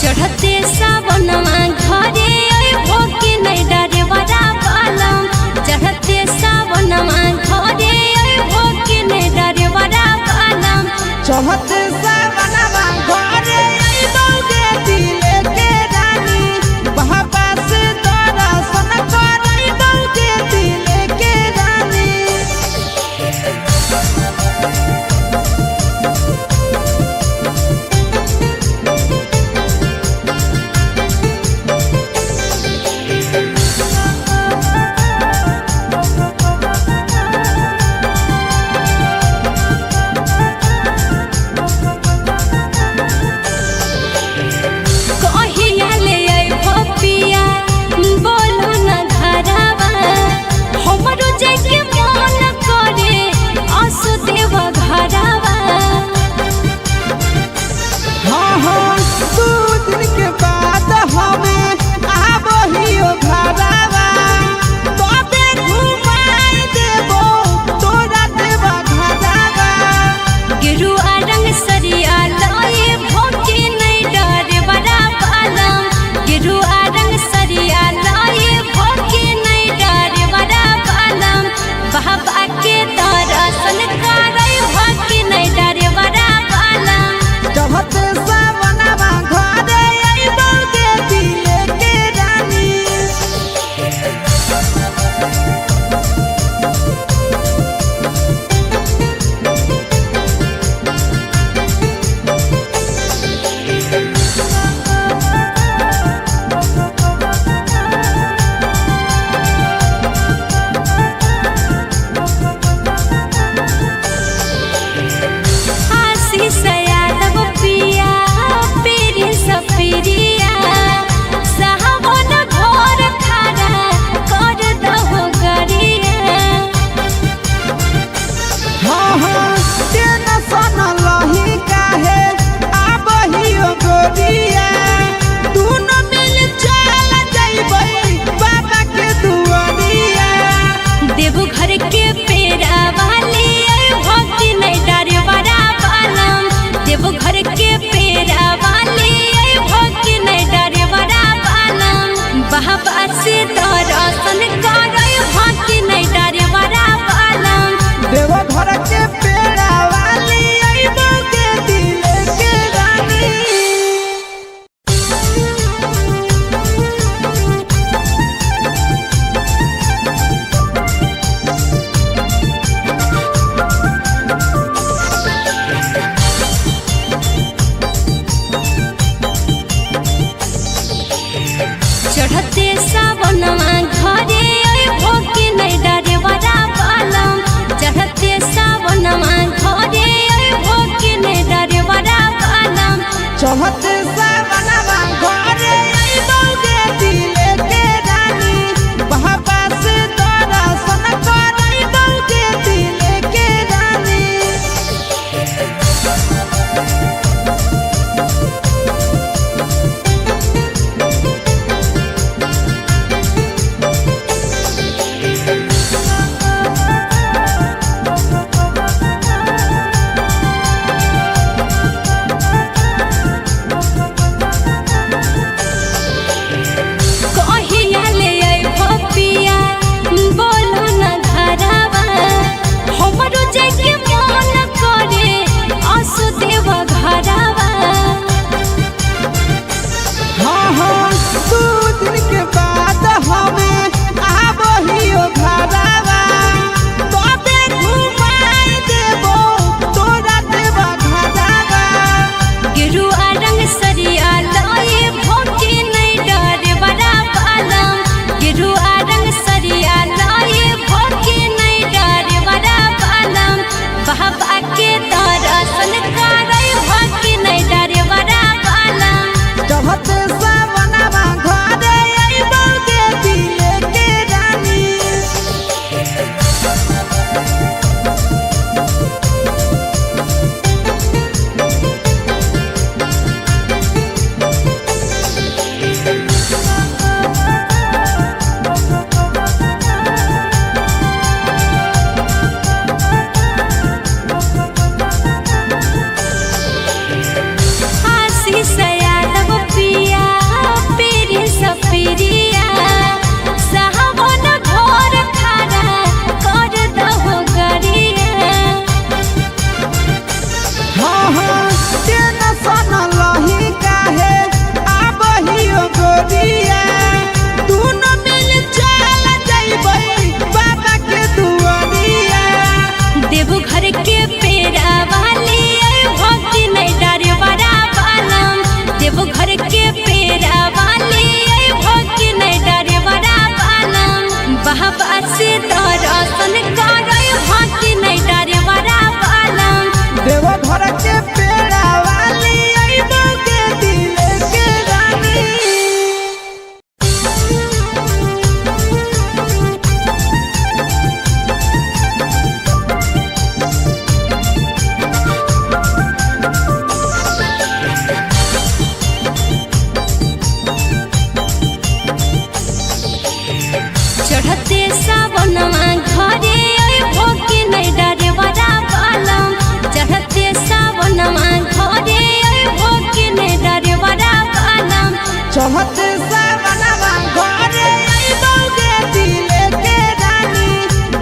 चढ़ते सावनमा घरे अइबो कि नै डरे बड़ा पालम। चढ़ते सावनमा घरे अइबो कि नै डरे बड़ा पालम। चढ़ते सावनमा घरे अइबो गे दिले के रानी। बाबा से दर्शन करइबो गे दिले के रानी। बाबा से दर्शन करइबो कि नै डरे बड़ा पालम। देवघर के पेड़ा वाली अइबो गे दिले के रानी। चढ़ते सावनमा घरे अइबो कि नै डरे बड़ा पालम। चढ़ते सावनमा घरे अइबो कि नै डरे बड़ा पालम। चढ़ते सावनमा घरे अइबो गे दिले के रानी। बाबा से दर्शन करइबो गे दिले के रानी। चढ़ते सावनमा घरे चढ़ते सावनवा घरे अइबौगे दिले के रानी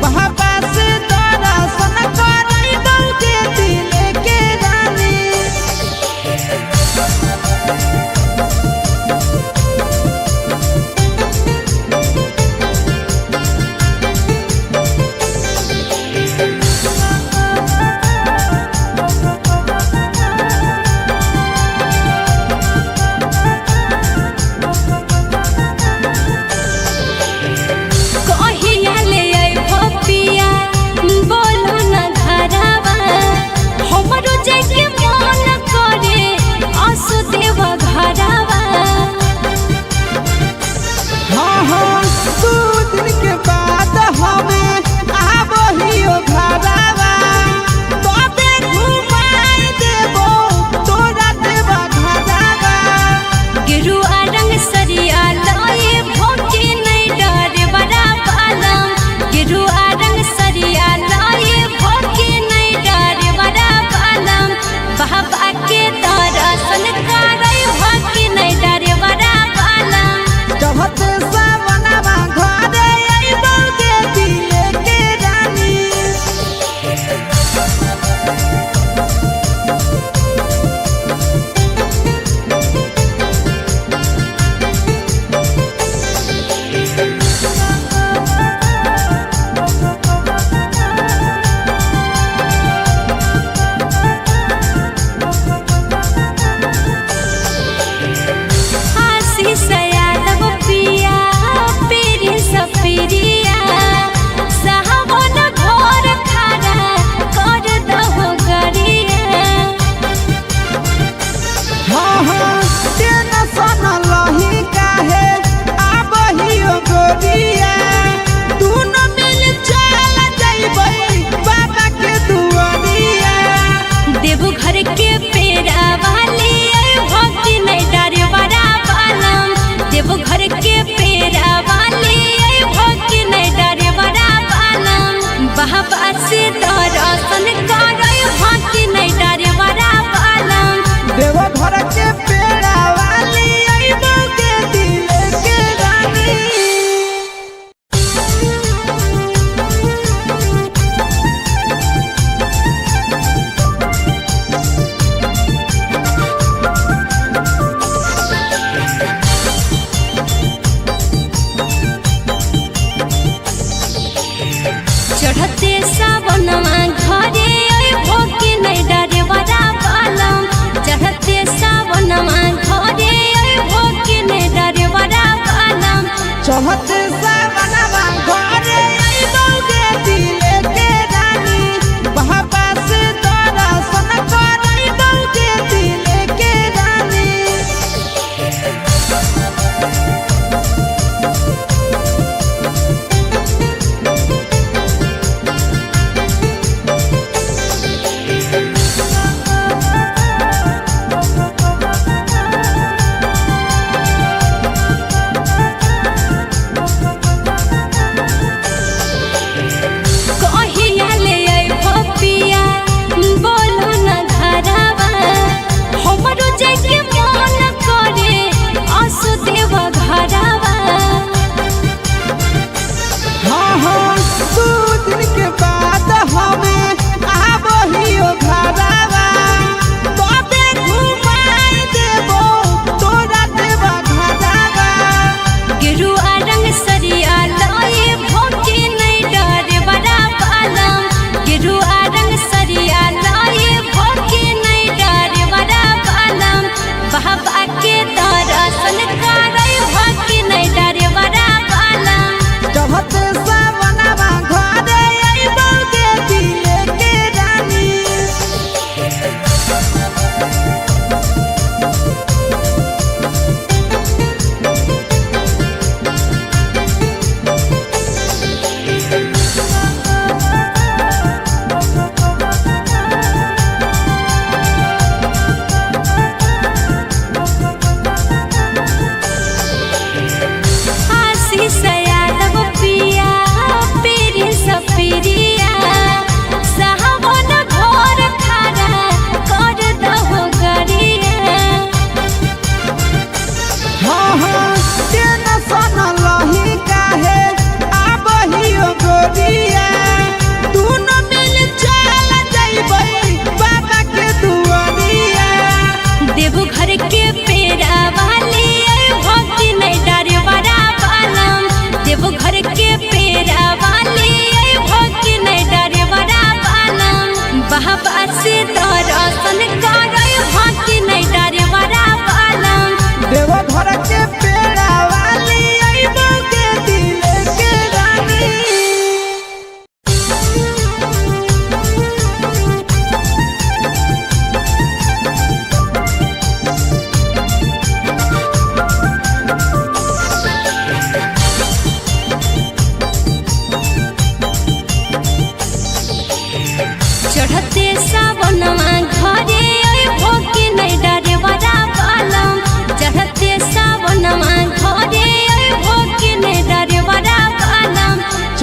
बाबा से दर्शन करइबौगे दिले के रानी।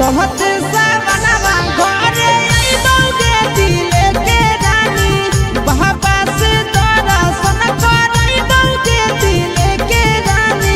चढ़त सावनवा घरे अइबोगे दिले के रानी बाबा से दर्शन करइबोगे दिले के रानी।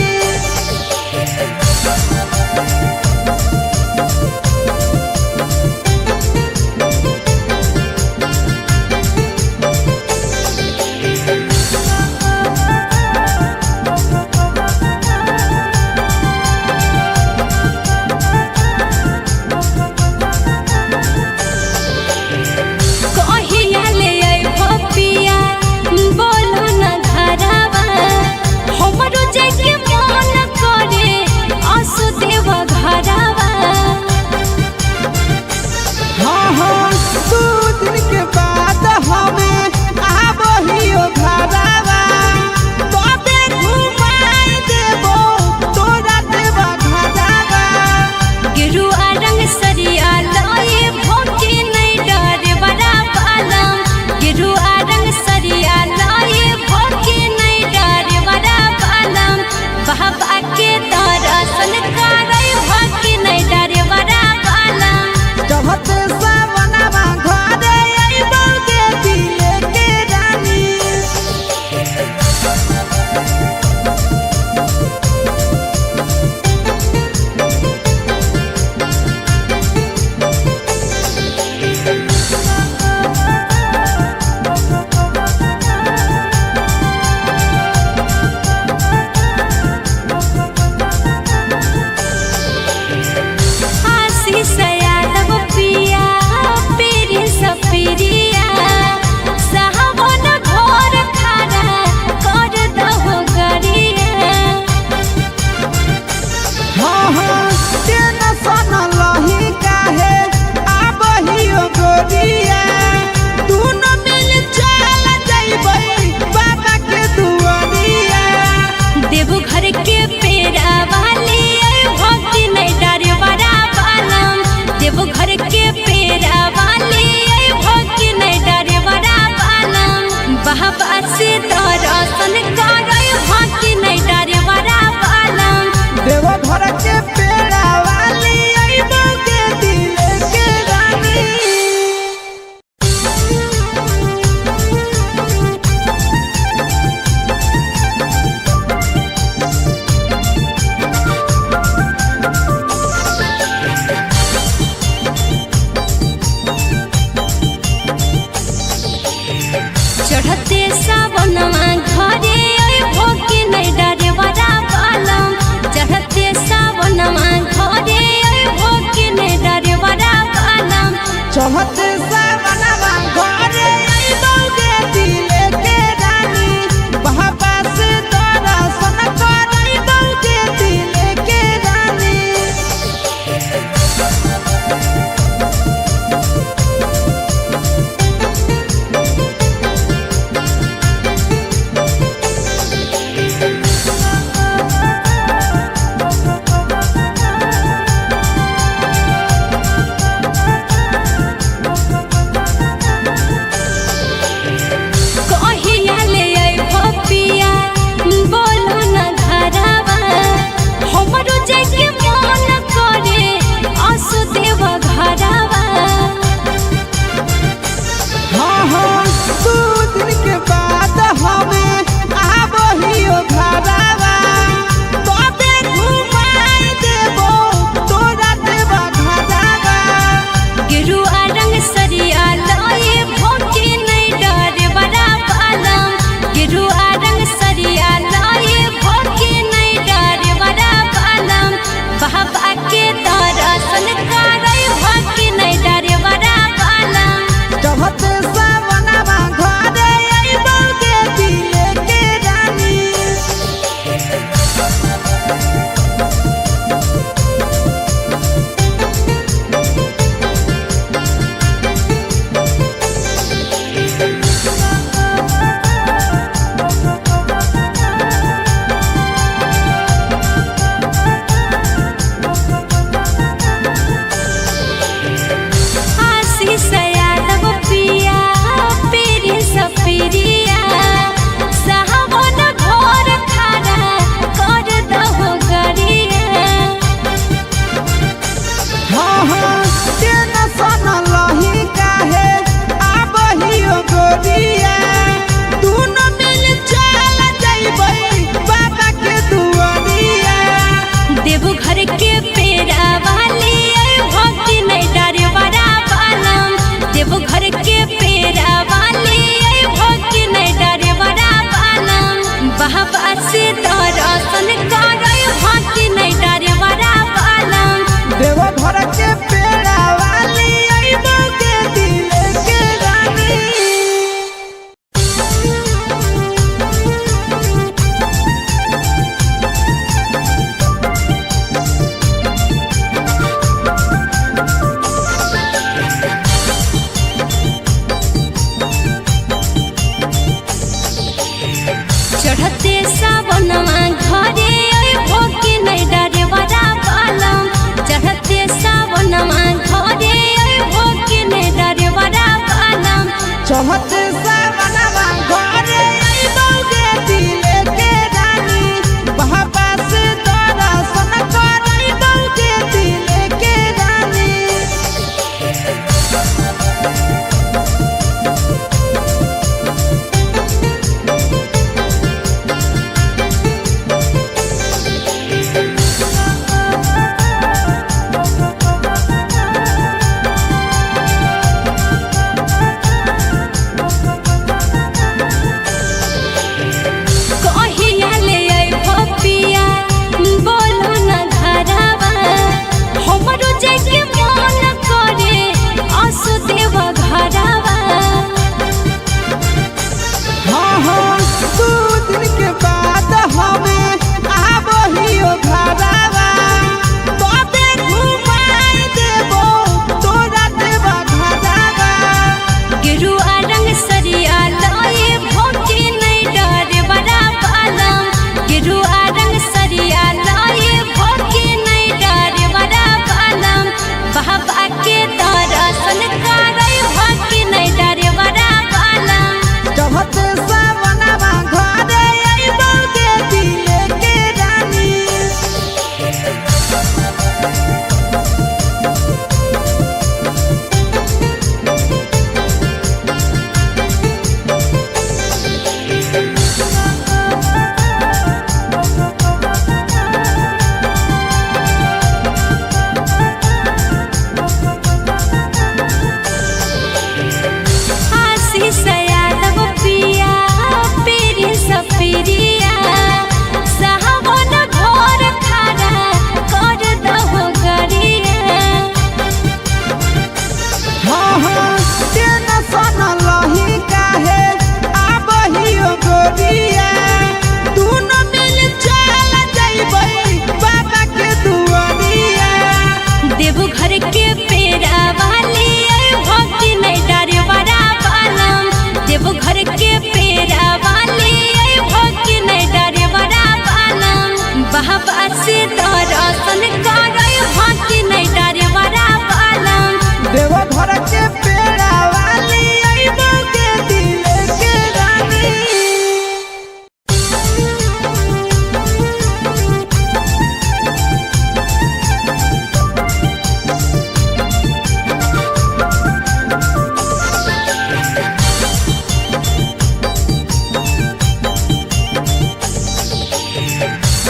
बाबा से दर्शन करे भक्ति नहीं डरे बड़ा पालम देवघर के पेड़ा वाली अइबो के दिल के रानी।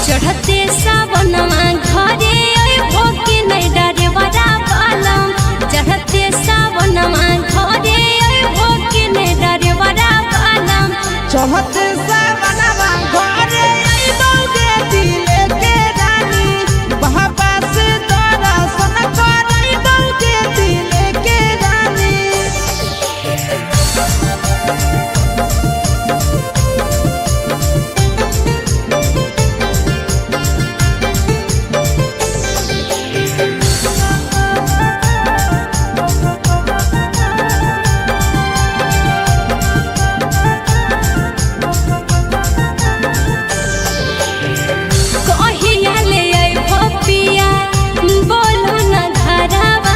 चढ़ते सावनमा घरे अइबो के नहीं डरे बड़ा पालम चढ़ते सावनमा घरे अइबो के नहीं डरे बड़ा पालम चढ़ते सावनमा घरे अइबो के दिल के रानी। बाबा से दर्शन करइबो के दिल के रानी। कहिया ले अइबो पिया बोलो न घरवा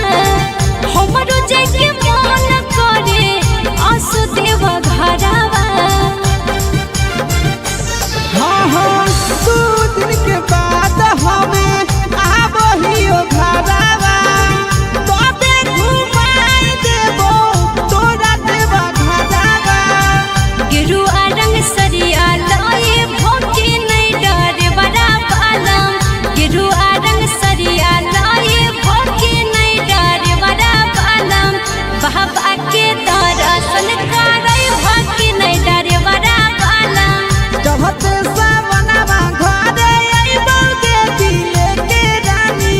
हमरो जाके मन करे आसु देव घरवा हाँ हाँ दू दिन के बाद हमें आबहियो घरवा तबे घुमाई देबो तोरा देवा घरवा। गेरुआ रंग सरिया लाए भोके नहीं डरे बड़ा पालम गेरुआ रंग सरिया लाए भोके नहीं डरे बड़ा पालम बाबा के दर्शन करे भोके नहीं डरे बड़ा पालम चढ़ते सावनमा घरे अइबो के दिल के रानी।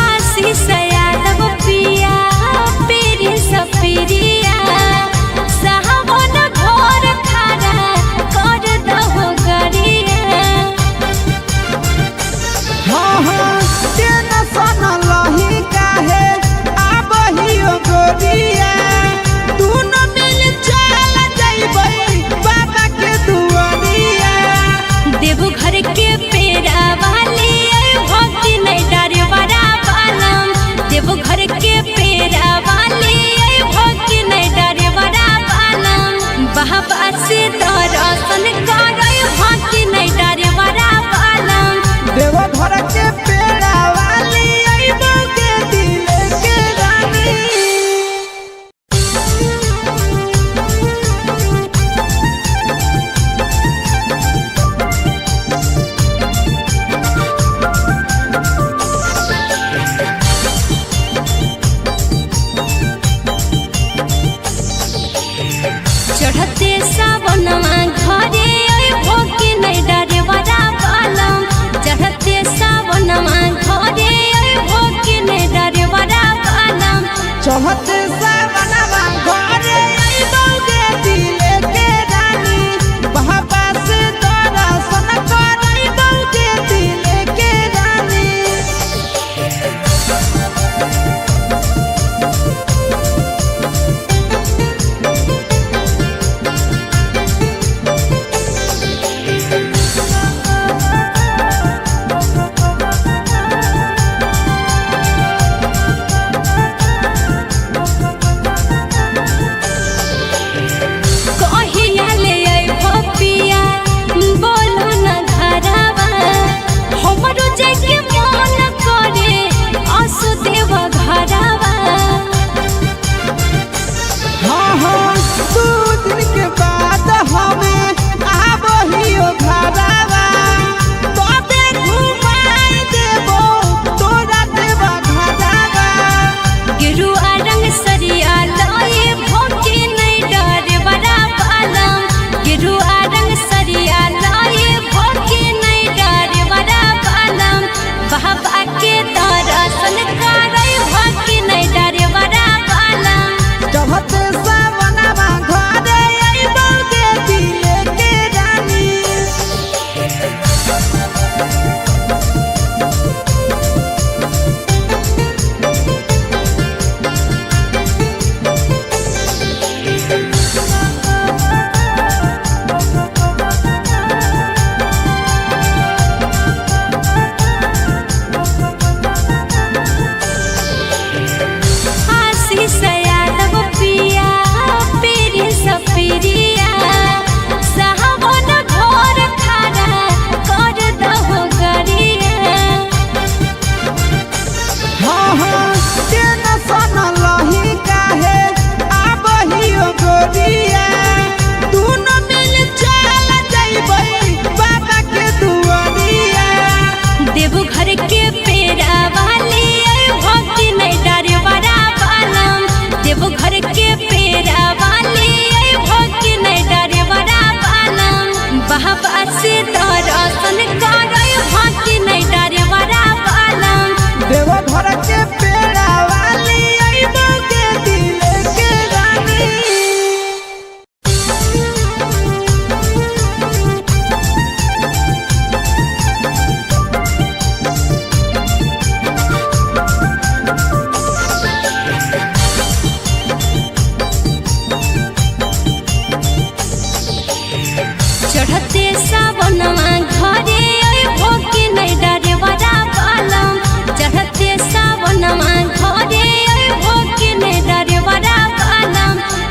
आशीष यादव पिया पीरी सपीरिया सावन भोर खारा कर दहो गरिया हाँ हाँ टेंशन लही काहे आबहियो गोरिया दुनो मिल चल जइबै बाबा के दुआरिया। देवघर के पेड़ा वाली भक्ति नहीं डरे बड़ा पालम देवघर के पेड़ा वाली भक्ति नहीं डरे बड़ा पालम बाबा से दर्शन करे भक्ति नहीं डरे बड़ा पालम देवघर के पेड़ा वाली अइबो के दिल के रानी। चढ़ते सावनमा घरे अइबो के नहीं डरे बड़ा पालम चढ़ते सावनमा घरे अइबो के नहीं डरे बड़ा पालम चढ़ते सावनमा घरे अइबो के दिल के रानी। बाबा से दर्शन करइबो के दिल के रानी।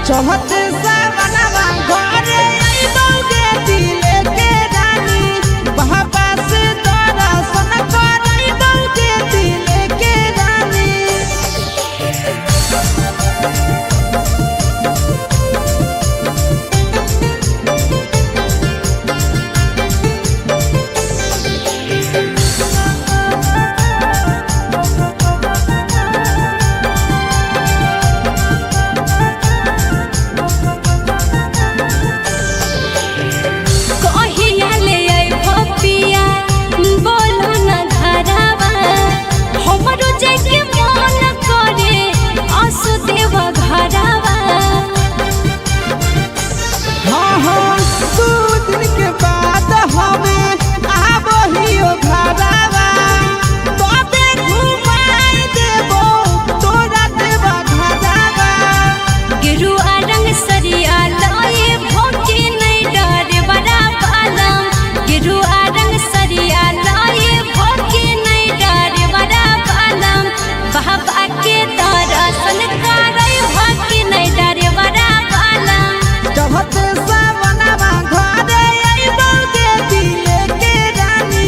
चढ़ते सावनवा घरे अइबोगे दिले के रानी बाबा से दर्शन करइबोगे दिले के रानी कहिया ले अइबो पिया बोलो न घरवा हमरो जाके मन करे असु देव घरवा हाँ हाँ 2 दिन के बाद हमें आबहियो घरवा तबे घुमाई देबो तोरा देवा घरवा गेरुआ रंग सरिया लाए भोके नहीं डरे बड़ा पालम गेरुआ रंग सरिया लाए भोके नहीं डरे बड़ा पालम बाबा के दर्शन करे भोके नहीं डरे बड़ा पालम चढ़ते सावनवा घरे अइबोगे दिले के रानी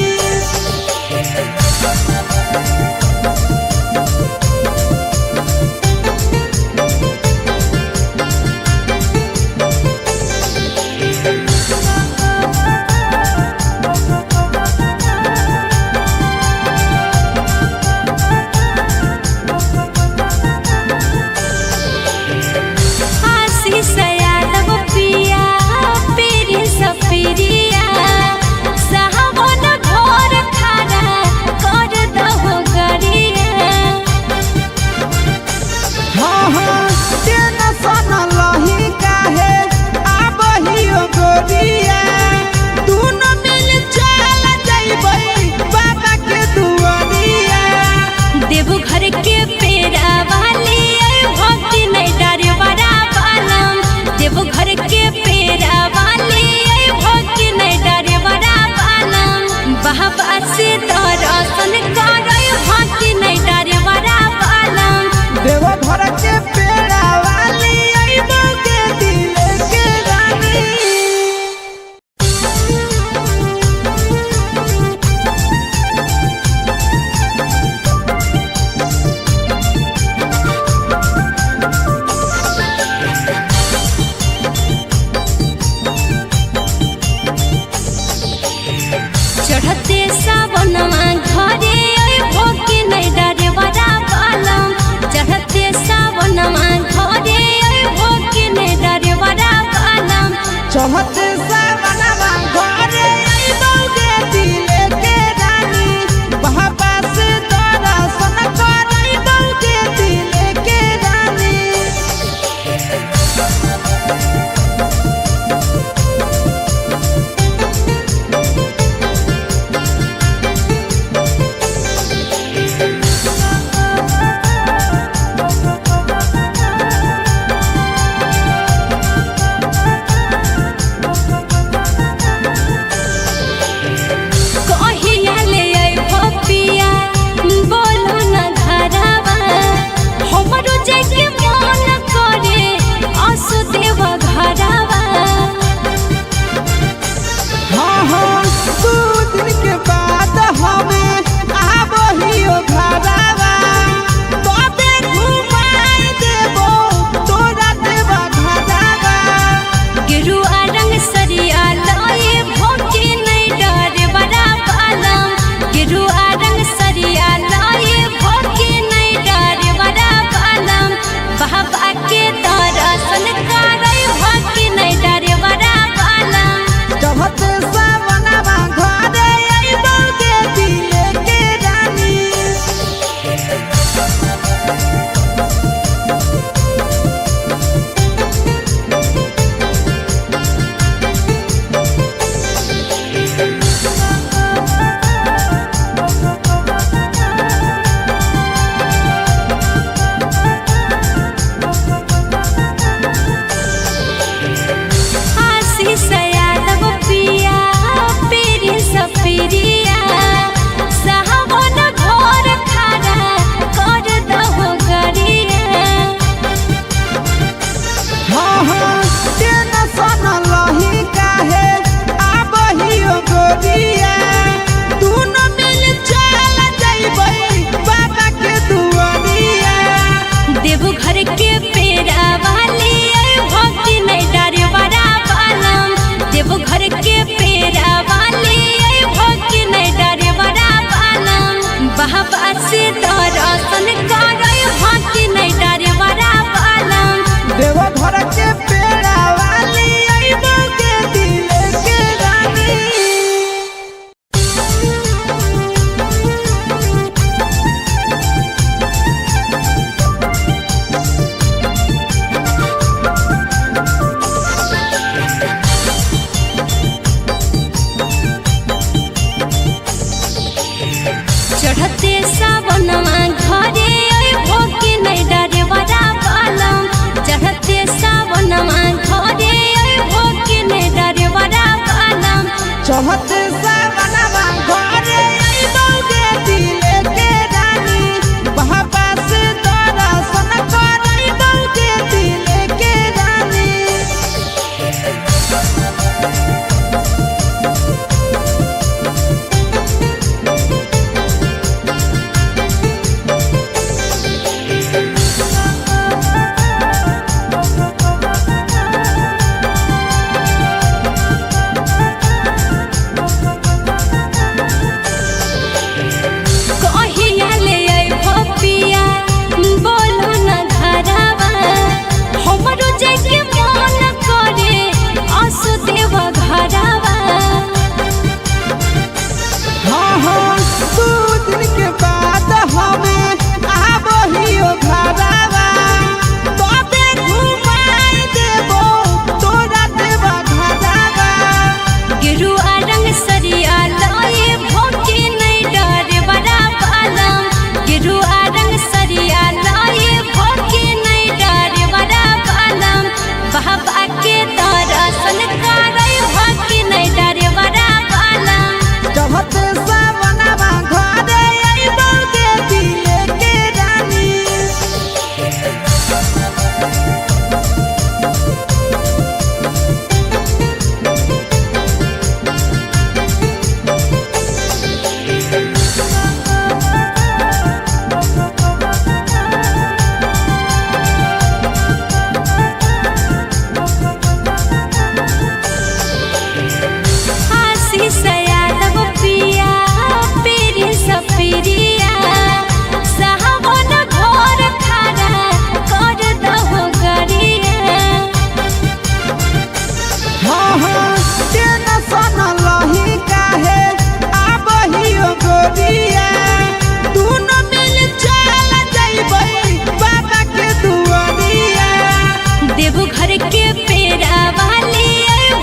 के पेड़ा वाली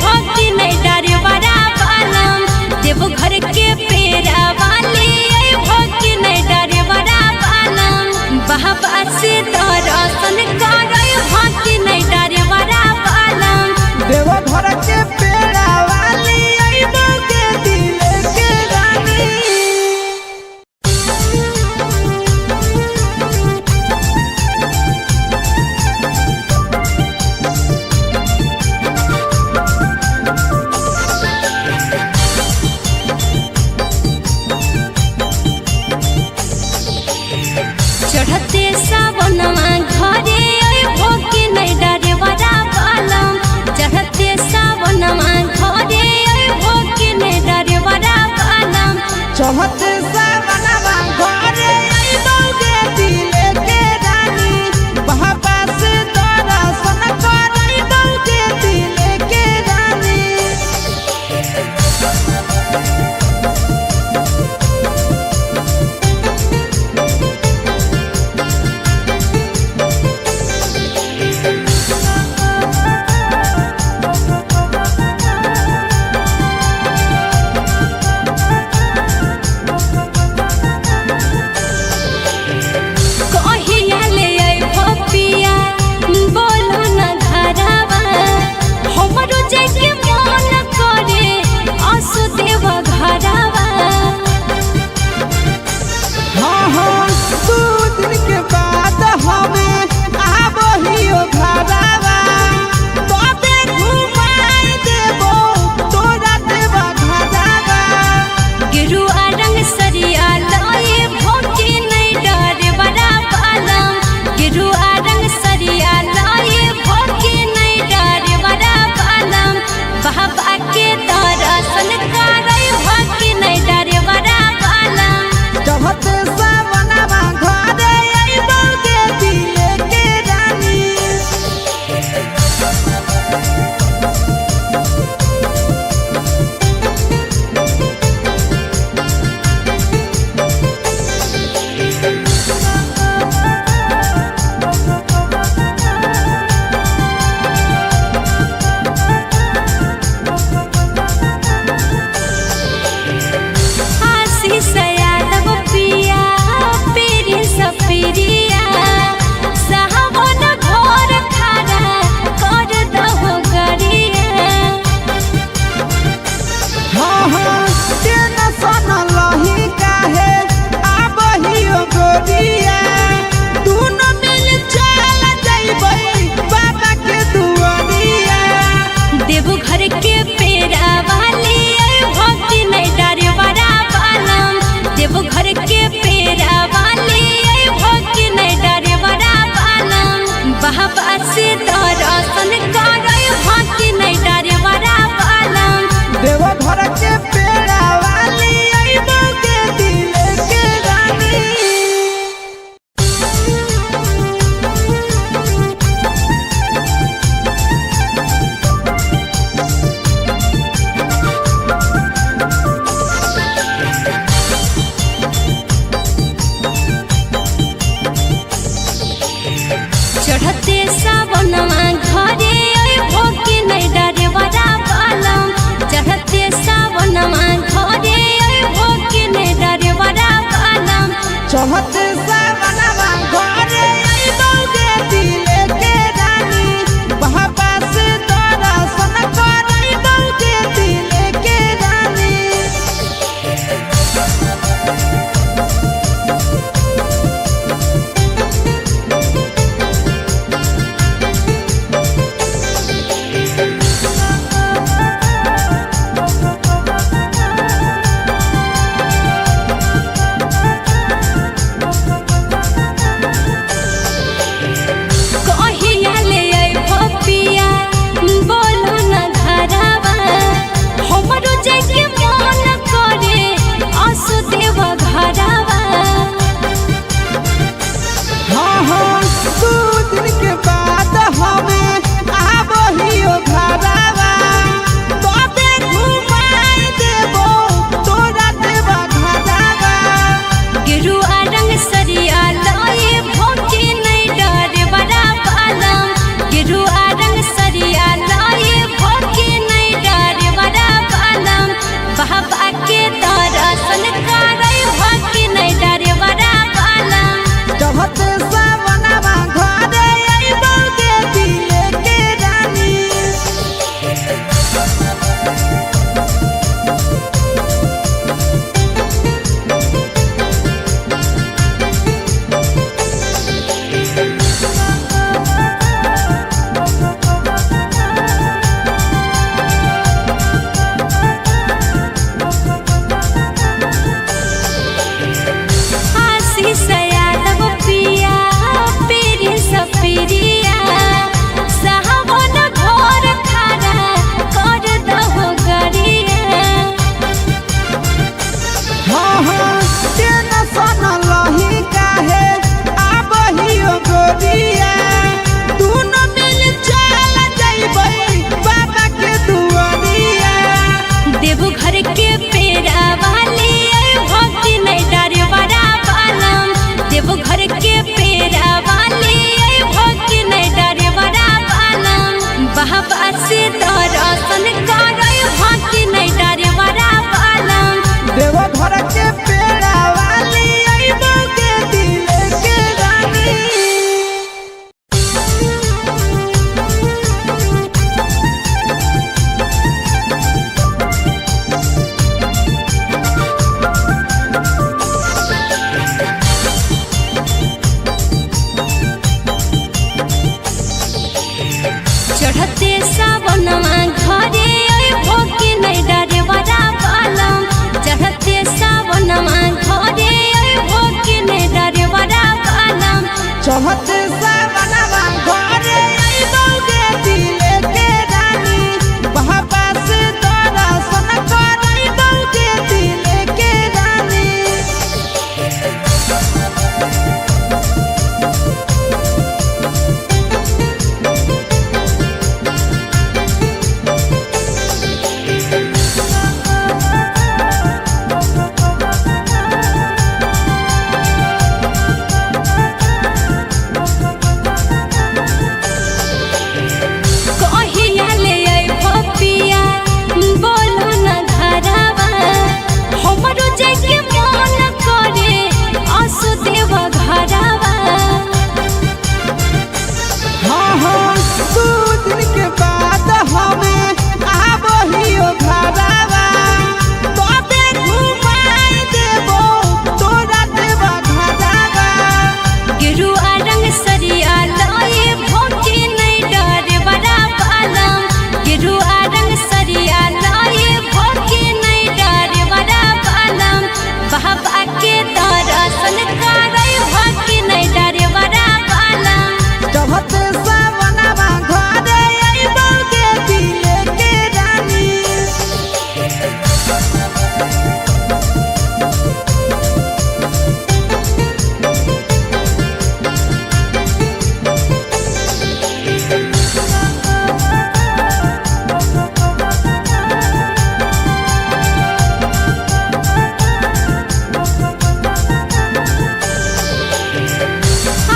भक्ति नहीं डरे बड़ा बालम देवघर के पेड़ा वाली भक्ति नहीं डरे बड़ा बालम बाबा से दर्शन करे भक्ति नहीं डरे बड़ा बालम देवघर के पेड़ा वाली अइबो के दिल के रानी। बाबा से दर्शन करई भक्ति नहीं डरे बड़ा बालम देव घर के पेड़ा वाली अइबो के दिल के रानी। चढ़ते सावनमा घरे अइबो के नहीं डरे बड़ा बालम चढ़ते सावनमा घरे अइबो के नहीं डरे बड़ा बालम चढ़ते सावनमा घरे अइबो के दिल के रानी बाबा से दर्शन करइबो के दिल के रानी। कहिया ले अइबो पिया बोलो न घरवा हमरो जाके मन करे आसु देव घरवा हाँ हाँ 2 दिन के बाद हमें आबहियो घरवा तबे घुमाई देबो तोरा देव घरवा। गेरुआ रंग सरिया लाए भोके नहीं डरे बड़ा बालम गेरुआ रंग सरिया लाए भोके नहीं डरे बड़ा बालम बाबा के दर्शन करई भोके नहीं डरे बड़ा बालम चढ़ते सावनमा घरे अइबो के दिल के रानी।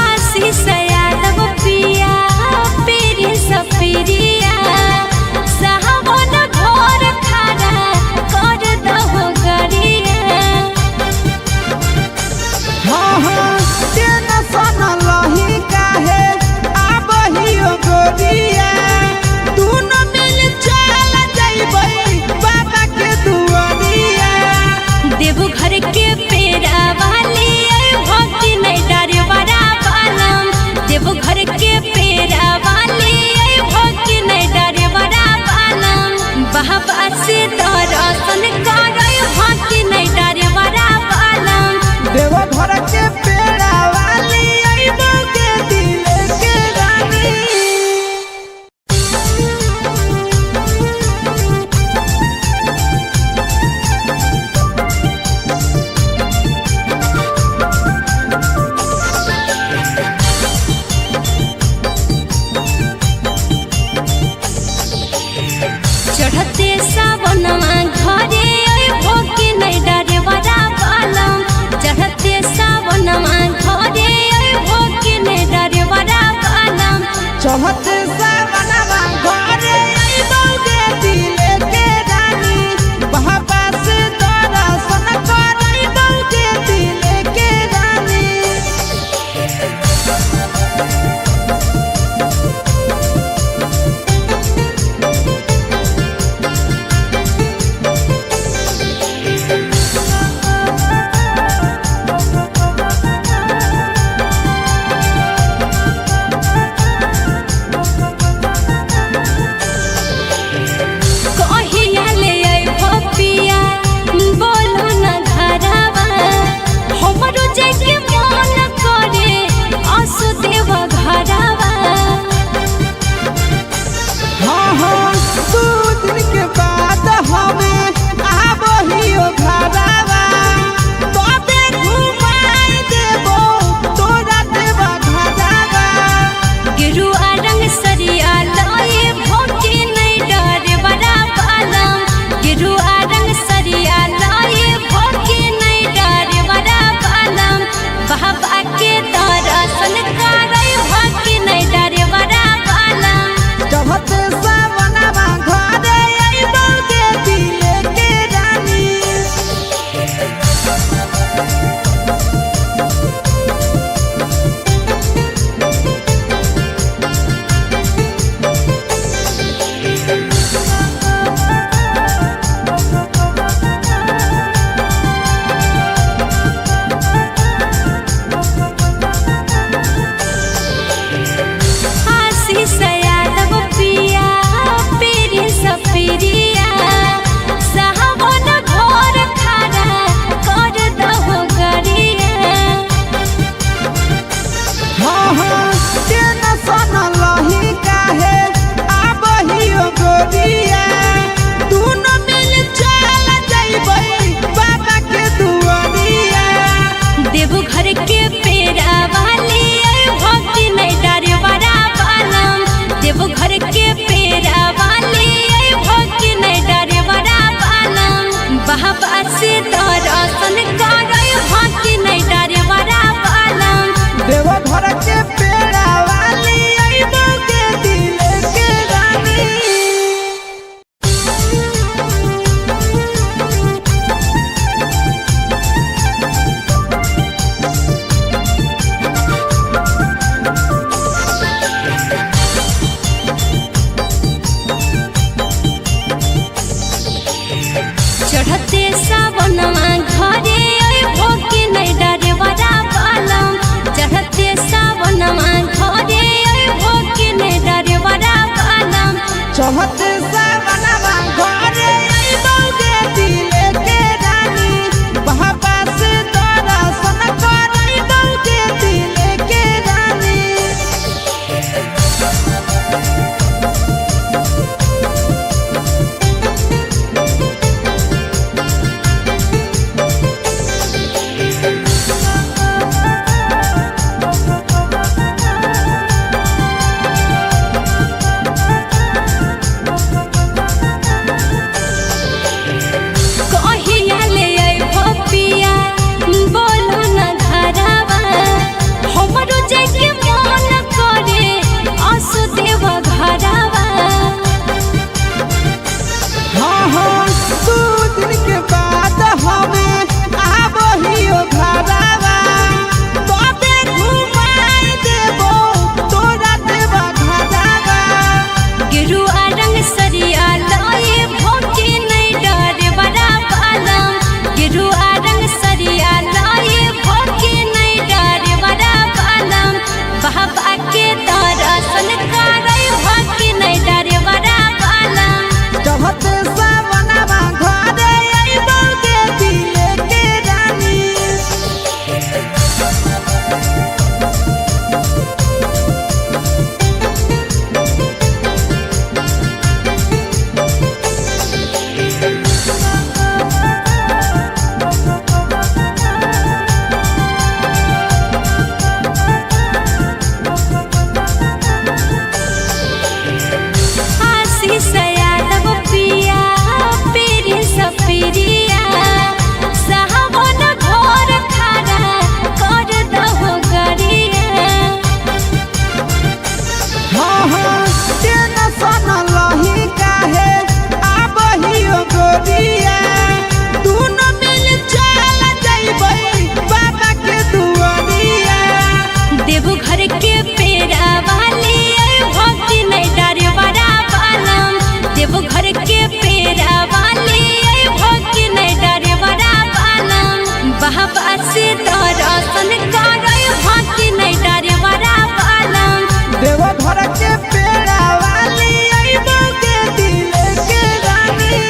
आशीष यादव पिया पीरी सपीरिया सावन भोर खारा कर दहो गरिया हाँ हाँ टेंशन लही काहे आबहियो गोरिया दुनो मिल चल जइबै बाबा के दुआरिया। देवघर के पेड़ा वाली भक्ति नहीं डरे बड़ा बालम देवघर के पेड़ा वाली भक्ति नहीं डरे बड़ा बालम बाबा से दर्शन करई भक्ति नहीं डरे बड़ा बालम देव घर के पेड़ा वाली अइबो के दिल के रानी। चढ़ते सावनमा घरे अइबो के नहीं डरे बड़ा बालम चढ़ते सावनमा घरे अइबो के नहीं डरे बड़ा बालम चढ़ते सावनमा घरे अइबो के दिल के रानी बाबा से दर्शन करइबो के दिल के रानी। के पेड़ा वाली भोगी नहीं डरे बड़ा पालम बाबा से दर्शन करे भोगी नहीं डरे बड़ा पालम देवघर के पेड़ा वाली अइबो के दिल के रानी चढ़ते सावनवा घरे भोगी नहीं डरे बड़ा पालम चढ़ते सावनवा घरे भोगी नहीं डरे बड़ा पालम चढ़ते सावनवा घरे अइबो के दिल के रानी बाबा से दर्शन करइबो के दिल के रानी कहिया ले अइबो पिया बोलो न घरवा हमरो जाके मन करे आसु देव घरवा हाँ हाँ 2 दिन के बाद हमें आबहियो घरवा तबे घुमाई देबो तोरा देवा घरवा गेरुआ रंग सरिया लाए भोगी नहीं डरे बड़ा पालम गेरुआ रंग सरिया लाए भोगी नहीं डरे बड़ा पालम बाबा के दर्शन करे भोगी नहीं डरे बड़ा पालम चढ़ते सावनवा घरे अइबो के दिल के रानी आशीष यादव पिया पीरी सपिरिया सावन भोर खाना कर दहो गरिया हाँ हाँ टेंशन लही काहे आबहियो गोरिया दुनो मिल चल जइबै बाबा के दुआरिया देवघर के पेड़ा वाली भक्ति नहीं डरे बड़ा पालम देवघर के पेड़ा वाली भक्ति नहीं डरे बड़ा पालम बाबा से दर्शन करे भक्ति नहीं डरे बड़ा पालम देवघर के पेड़ा वाली अइबो के दिल के रानी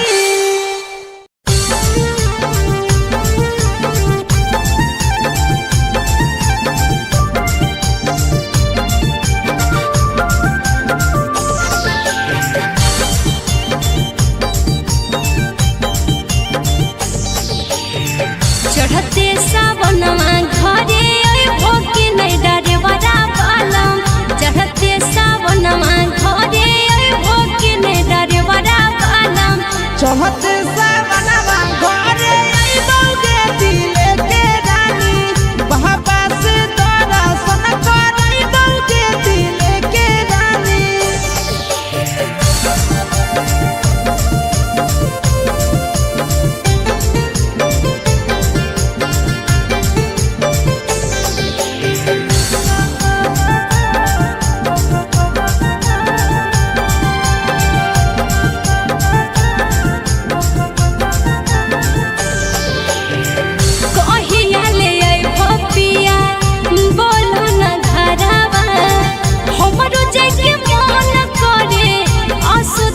चढ़ते सावनवा घरे भोगी नहीं डरे बड़ा पालम चढ़ते सावनवा घरे भोगी नहीं डरे बड़ा पालम चढ़ते सावनवा घरे अइबो के दिल के रानी बाबा से दर्शन करइबो के दिल के रानी हमरो जाके मन करे आसु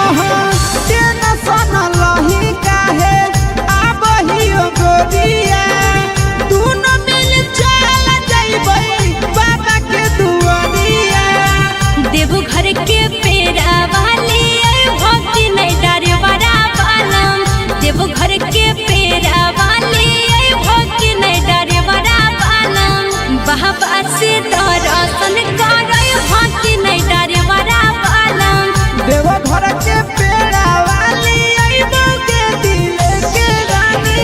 हाँ हाँ टेंशन लही काहे आबहियो गोरिया दोनों मिल चल जइबै बाबा के दुआरिया। देवघर के पेड़ा वाली भक्ति नहीं डरे बड़ा बालम। देवघर के पेड़ा वाली भक्ति नहीं डरे बड़ा बालम। बाबा से दर्शन करे भक्ति नहीं डरे बड़ा बालम। देवघर के पेड़ा वाली अइबो के दिल के रानी।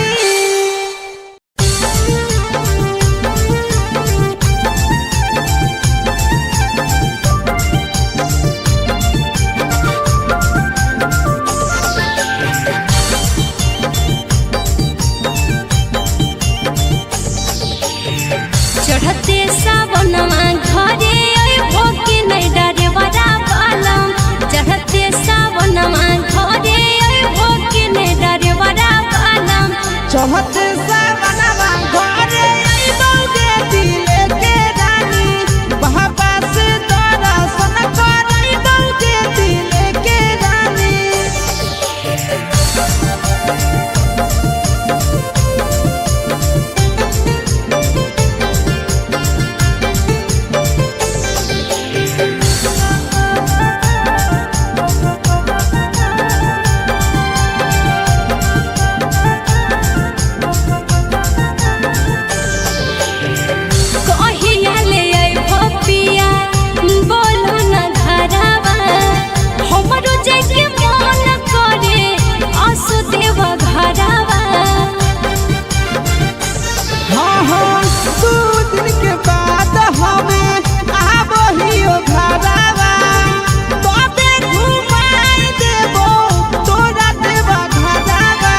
चढ़ते सावनमा घरे भक्ति नहीं डरे बड़ा बालम। चढ़ते सावनमा घरे भक्ति नहीं डरे बड़ा बालम। चढ़ते सावनमा घरे अइबो के दिल के रानी। बाबा से दर्शन करइबो के दिल के रानी। कहिया ले अइबो पिया बोलो न घरवा। हमरो जाके मन करे आसो देव घरवा। हाँ हाँ दू दिन के बाद हमें आबहियो घरवा। तबे घुमाई देबो तोरा देवा घरवा।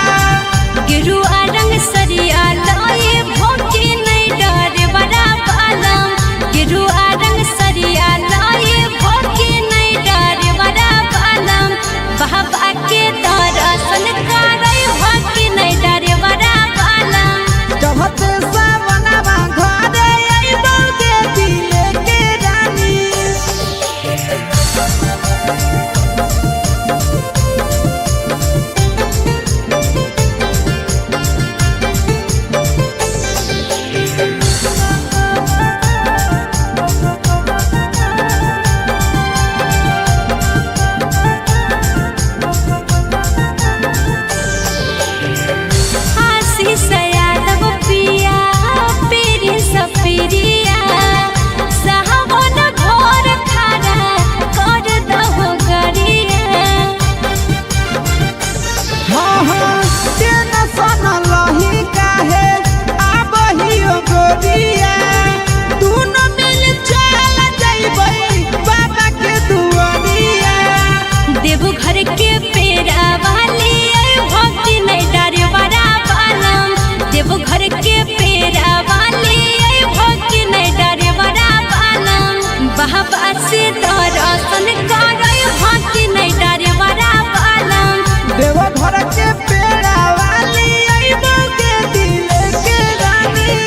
गेरुआ रंग सरिया लाए भक्ति नहीं डरे बड़ा बालम। गेरुआ रंग सरिया लाए भक्ति नहीं डरे बड़ा बालम। बाबा के दर्शन करे भक्ति नहीं डरे बड़ा बालम। चढ़ते सावनमा घरे अइबो के दिल के रानी। आशीष यादव पिया पीरी सपीरिया। सावन भोर खारा कर दहो गरिया। हाँ हाँ टेंशन लही काहे आबहियो गोरिया दोनों मिल चल जइबै बाबा के दुआरिया। देवघर के पेड़ा वाली भक्ति नहीं डरे बड़ा बालम। देवघर के पेड़ा वाली भक्ति नहीं डरे बड़ा बालम। बाबा से दर्शन करे भक्ति नहीं डरे बड़ा बालम। देवघर के पेड़ा वाली अइबो के दिल के रानी।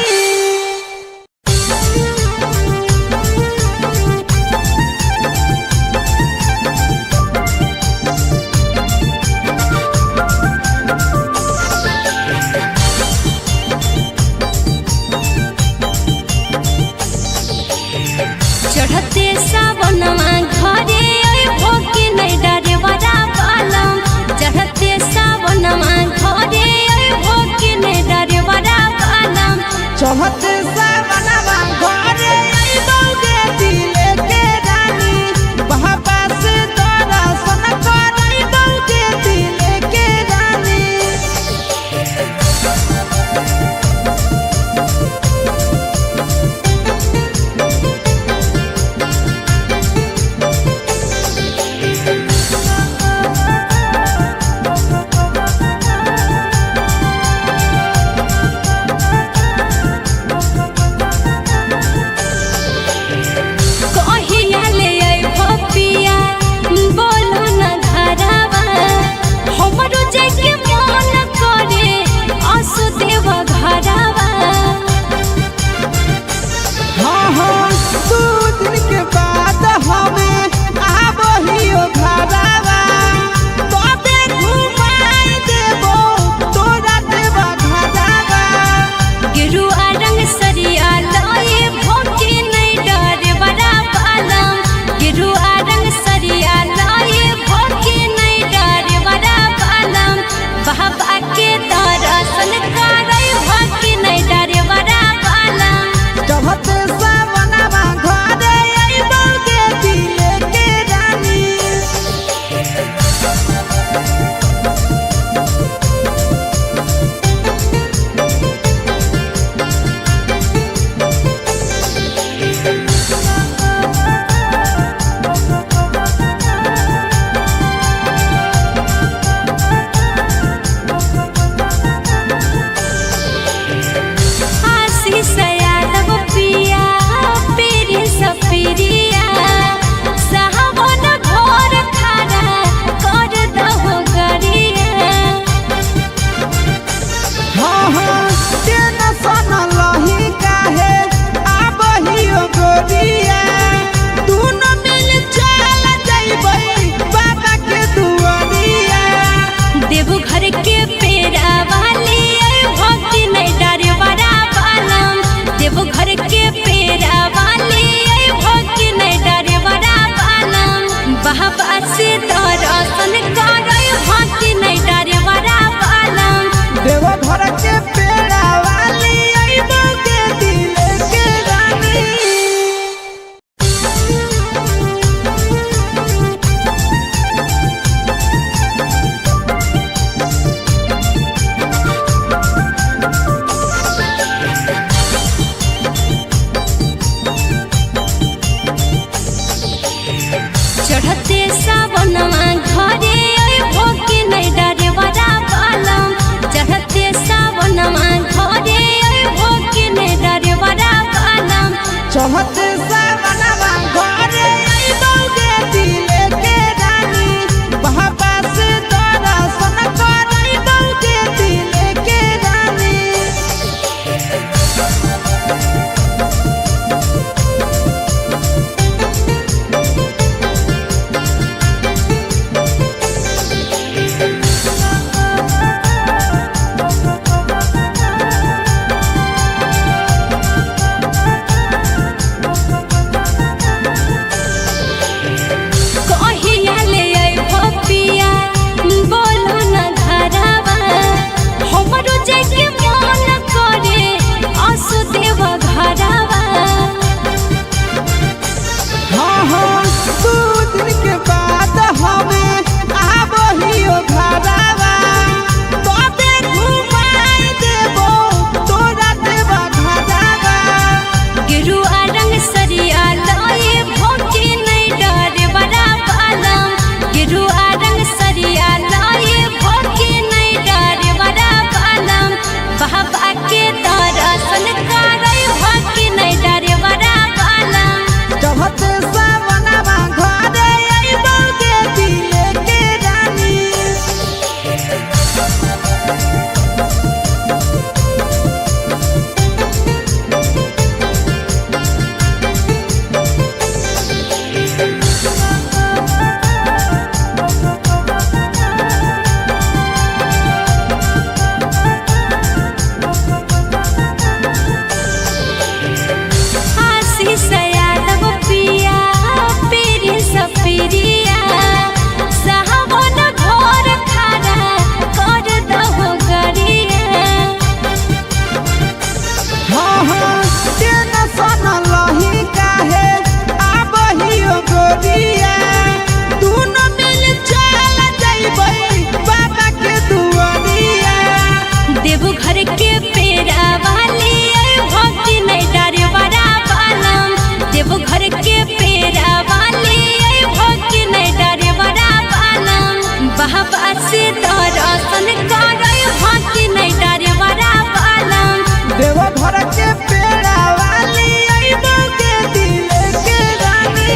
बाबा से दर्शन करे भक्ति नहीं डरे बड़ा बालम देव घर के पेड़ा वाली अइबो के दिल के रानी।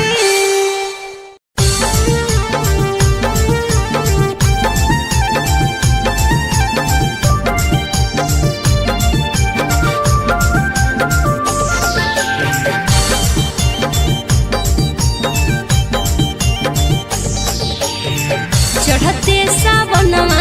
चढ़ते सावनमा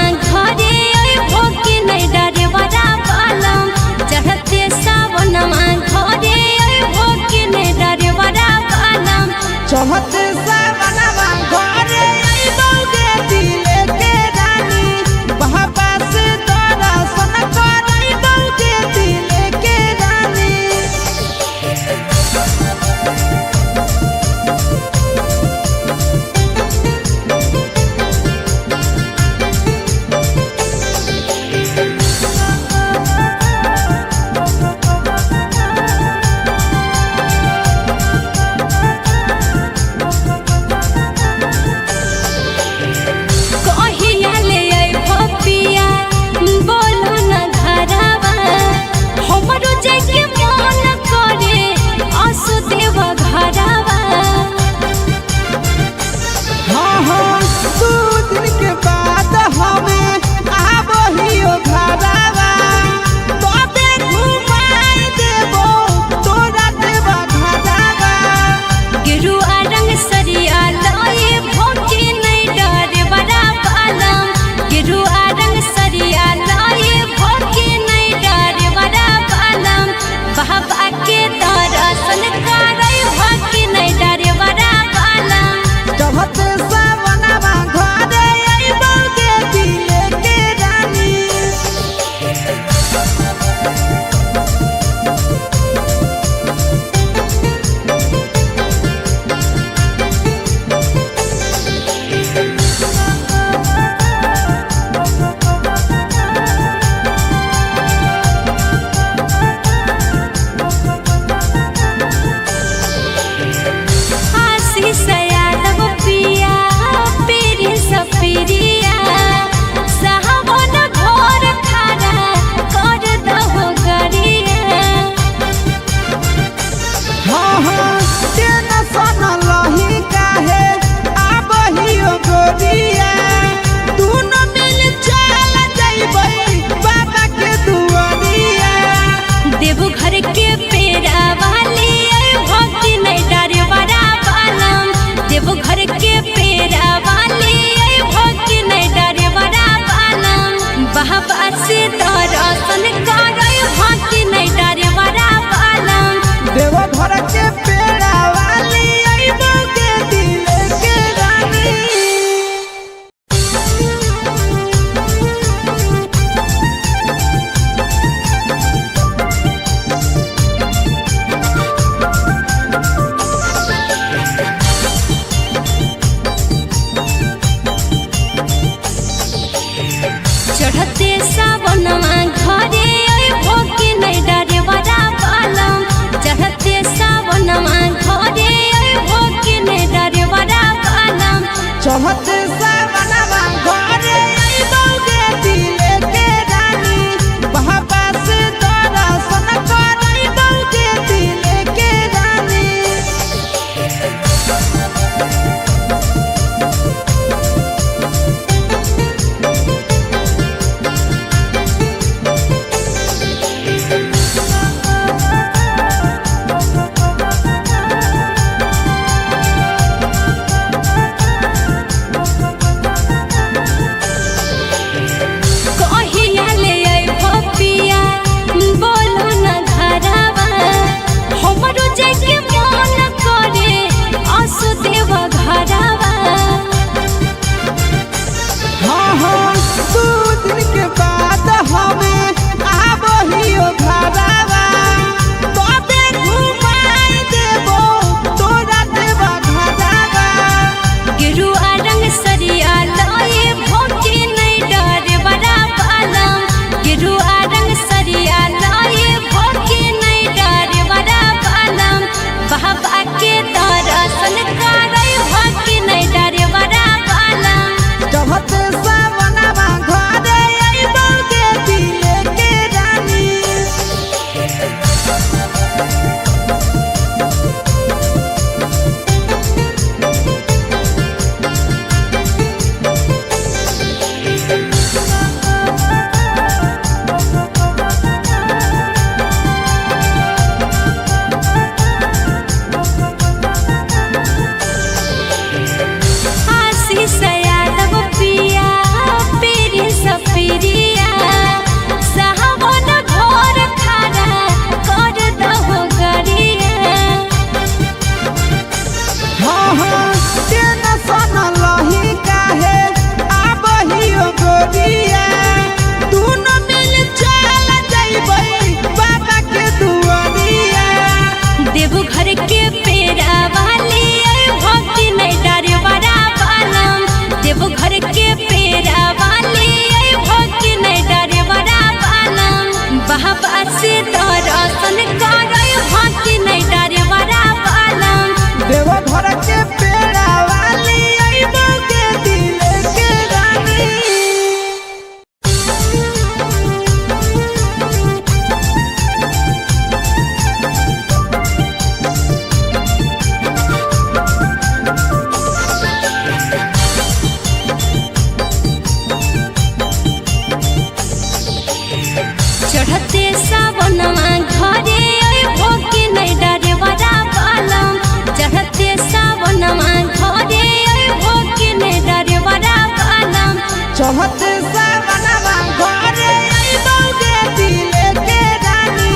सावनमा घरे अइबो कि नै डरेवरा बलम चढ़ते सावनमा घरे अइबो कि नै डरेवरा बलम चढ़ते सावनमा घरे अइबो गे दिले के रानी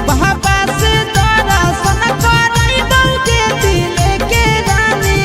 बाबा से दर्शन करइबो गे दिले के रानी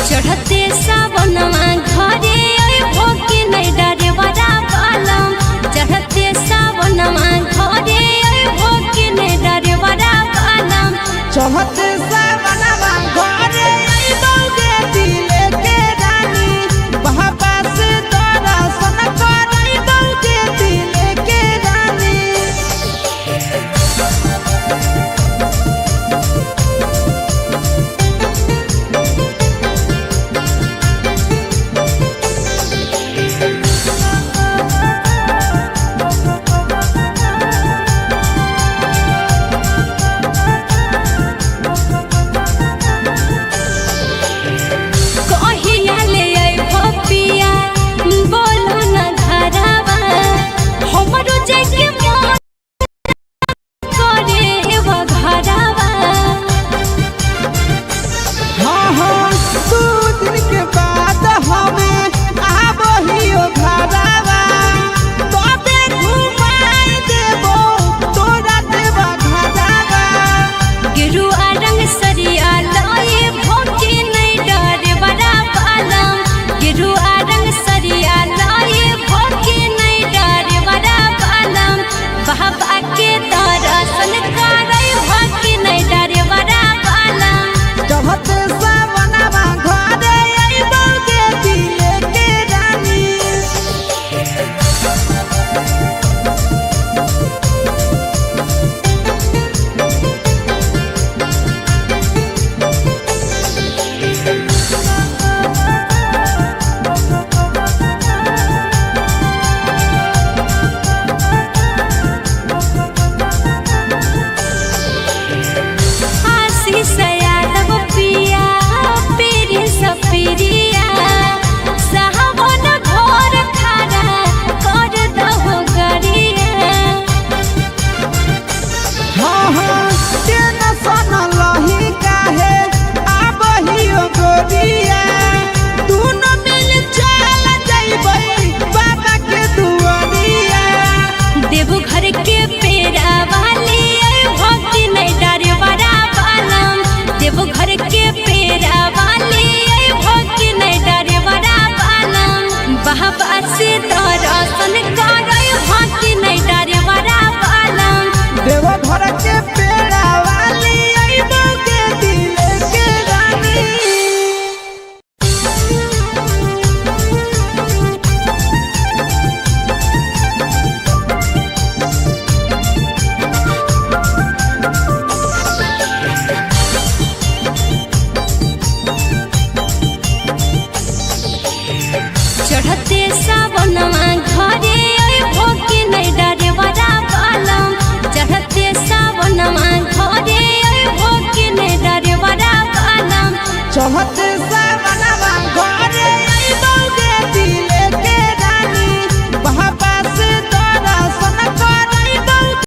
चढ़ते सावनमा घरे अइबो कि नै डरेवरा बलम चढ़ते सावनमा घरे अइबो कि नै डरेवरा बलम चढ़ते